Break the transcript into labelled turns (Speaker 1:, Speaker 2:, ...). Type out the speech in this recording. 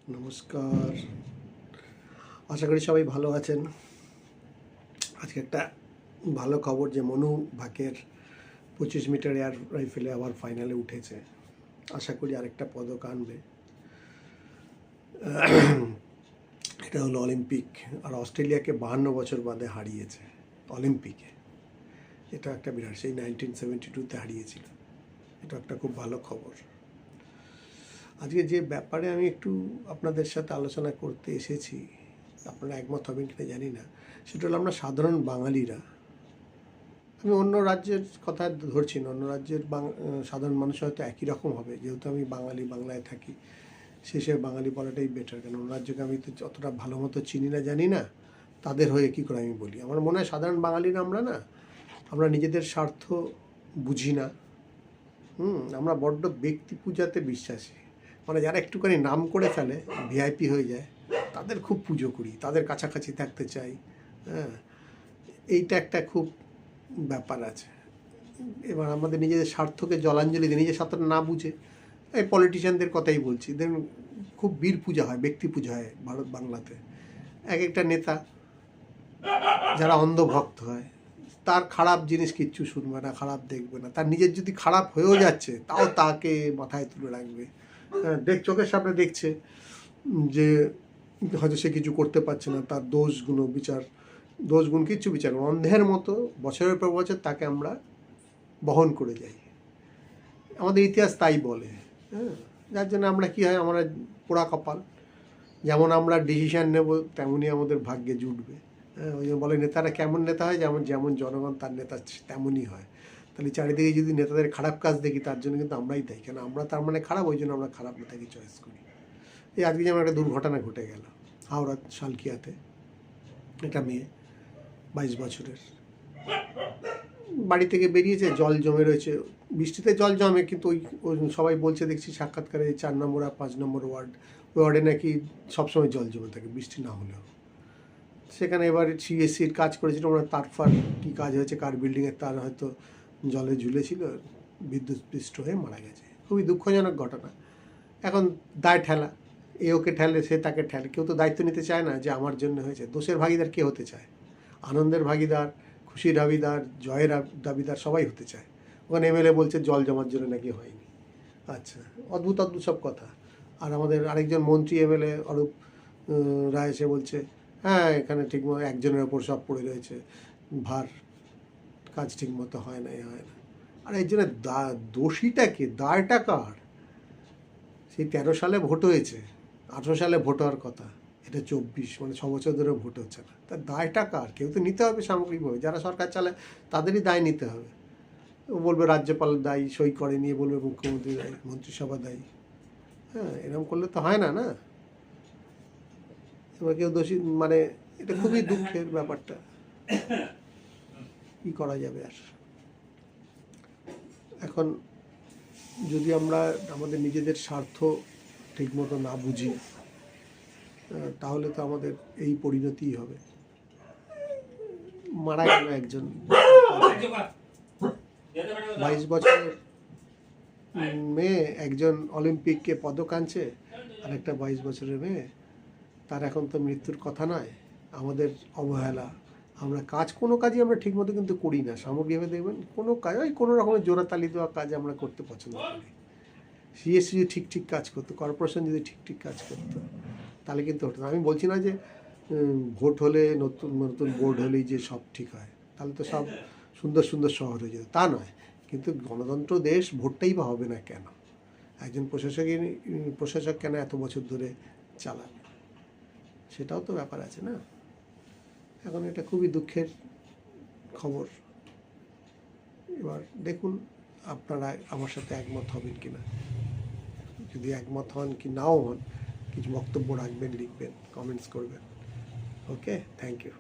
Speaker 1: নমস্কার, আশা করি সবাই ভালো আছেন। আজকে একটা ভালো খবর যে মনু ভাকের 25 মিটার এয়ার রাইফেলে আবার ফাইনালে উঠেছে। আশা করি আরেকটা পদক আনবে। এটা হলো অলিম্পিক, আর অস্ট্রেলিয়াকে 52 বছর বাদে হারিয়েছে অলিম্পিকে। এটা একটা বিরাট, সেই 1972-তে হারিয়েছিল। এটা একটা খুব ভালো খবর। আজকে যে ব্যাপারে আমি একটু আপনাদের সাথে আলোচনা করতে এসেছি, আপনারা একমত হবেন কিনা জানি না, সেটা হলো আমরা সাধারণ বাঙালিরা, আমি অন্য রাজ্যের কথা ধরছি না, অন্য রাজ্যের সাধারণ মানুষ হয়তো একই রকম হবে, যেহেতু আমি বাঙালি, বাংলায় থাকি, শেষে বাঙালি বলাটাই বেটার। কেন অন্য রাজ্যকে আমি তো অতটা ভালো মতো চিনি না, জানি না, তাদের হয়ে কী করে আমি বলি। আমার মনে হয় সাধারণ বাঙালিরা আমরা নিজেদের স্বার্থ বুঝি না। আমরা বড্ড ব্যক্তি পূজাতে বিশ্বাসী। মানে যারা একটুখানি নাম করে ফেলে, ভিআইপি হয়ে যায়, তাদের খুব পুজো করি, তাদের কাছাকাছি থাকতে চাই। হ্যাঁ, এইটা একটা খুব ব্যাপার আছে। এবার আমাদের নিজেদের স্বার্থকে জলাঞ্জলি দিই, নিজের স্বার্থটা না বুঝে। এই পলিটিশিয়ানদের কথাই বলছি, দেখুন খুব বীর পূজা হয়, ব্যক্তি পূজা হয় ভারত বাংলাতে। এক একটা নেতা যারা অন্ধভক্ত হয়, তার খারাপ জিনিস কিচ্ছু শুনবে না, খারাপ দেখবে না। তার নিজের যদি খারাপ হয়েও যাচ্ছে, তাও তাকে মাথায় তুলে রাখবে। চোখের সামনে দেখছে যে হয়তো সে কিছু করতে পারছে না, তার দোষগুণ কিচ্ছু বিচার, অন্ধের মতো বছরের পর বছর তাকে আমরা বহন করে যাই। আমাদের ইতিহাস তাই বলে। যার জন্য আমরা কী হয়, আমরা পোড়া কপাল। যেমন আমরা ডিসিশান নেব, তেমনই আমাদের ভাগ্যে জুটবে। ওই জন্য বলে নেতারা কেমন নেতা হয়, যেমন জনগণ তার নেতা তেমনই হয়। তাহলে চারিদিকে যদি নেতাদের খারাপ কাজ দেখি, তার জন্য কিন্তু আমরাই দায়ী। কেন আমরা তার মানে খারাপ, ওই জন্য আমরা খারাপ নেতাকে চয়েস করি। এই আজকে যেমন একটা দুর্ঘটনা ঘটে গেল হাওড়া শালকিয়াতে। একটা মেয়ে 22 বছরের, বাড়ি থেকে বেরিয়েছে, জল জমে রয়েছে, বৃষ্টিতে জল জমে, কিন্তু ওই সবাই বলছে, দেখছি সাক্ষাৎকারে 4 নম্বর আর 5 নম্বর ওয়ার্ড, ওই ওয়ার্ডে নাকি সবসময় জল জমে থাকে বৃষ্টি না হলেও। সেখানে এবার সিএসসির কাজ করেছিল, ওরা তারফার কী কাজ হয়েছে, কার বিল্ডিংয়ের তার হয়তো জলে ঝুলেছিল, বিদ্যুৎস্পৃষ্ট হয়ে মারা গেছে। খুবই দুঃখজনক ঘটনা। এখন দায় ঠেলা, এ ওকে ঠেলে, সে তাকে ঠেলে, কেউ তো দায়িত্ব নিতে চায় না যে আমার জন্য হয়েছে। দোষের ভাগিদার কে হতে চায়? আনন্দের ভাগিদার, খুশির দাবিদার, জয়ের দাবিদার সবাই হতে চায়। ওখানে এমএলএ বলছে জল জমার জন্য নাকি হয়নি। আচ্ছা, অদ্ভুত অদ্ভুত সব কথা। আর আমাদের আরেকজন মন্ত্রী এমএলএ অরূপ রায় এসে বলছে, হ্যাঁ এখানে ঠিকমতো একজনের ওপর সব পড়ে রয়েছে ভার, কাজ ঠিকমতো হয় না, হয় না। আর এর জন্য দোষীটা কে, দায়টা কার? সেই 13 সালে ভোট হয়েছে, 18 সালে ভোট হওয়ার কথা, এটা 24, মানে 6 বছর ধরে ভোট হচ্ছে না। তার দায়টা কার? কেউ তো নিতে হবে সামগ্রিকভাবে, যারা সরকার চালায় তাদেরই দায় নিতে হবে। ও বলবে রাজ্যপাল দায়ী, সই করে নিয়ে বলবে মুখ্যমন্ত্রী দায়ী, মন্ত্রিসভা দায়ী। হ্যাঁ, এরকম করলে তো হয় না, না? এবার কেউ দোষী, মানে এটা খুবই দুঃখের ব্যাপারটা। কী করা যাবে আর? এখন যদি আমরা আমাদের নিজেদের স্বার্থ ঠিকমতো না বুঝি, তাহলে তো আমাদের এই পরিণতিই হবে। মারা গেল একজন 22 বছরের মেয়ে, একজন অলিম্পিককে পদক আনছে, আর একটা 22 বছরের মেয়ে, তার এখন তো মৃত্যুর কথা নয়। আমাদের অবহেলা, আমরা কোনো কাজই আমরা ঠিকমতো কিন্তু করি না। সামগ্রিকভাবে দেখবেন কোনো কাজ, ওই কোনো রকমের জোড়াতালি দেওয়া কাজ আমরা করতে পছন্দ করি। সিএসসি যদি ঠিক কাজ করতো, কর্পোরেশন যদি ঠিক কাজ করতো, তাহলে কিন্তু হতো না। আমি বলছি না যে ভোট হলে, নতুন নতুন বোর্ড হলেই যে সব ঠিক হয়, তাহলে তো সব সুন্দর সুন্দর শহর হয়ে যেত, তা নয়। কিন্তু গণতন্ত্র দেশ, ভোটটাই বা হবে না কেন? একজন প্রশাসক কেন এত বছর ধরে চালাবে? সেটাও তো ব্যাপার আছে, না? এখন এটা খুবই দুঃখের খবর। এবার দেখুন আপনারা আমার সাথে একমত হবেন কি না। যদি একমত হন কি নাও হন, কিছু বক্তব্য রাখবেন, লিখবেন, কমেন্টস করবেন। ওকে, থ্যাংক ইউ।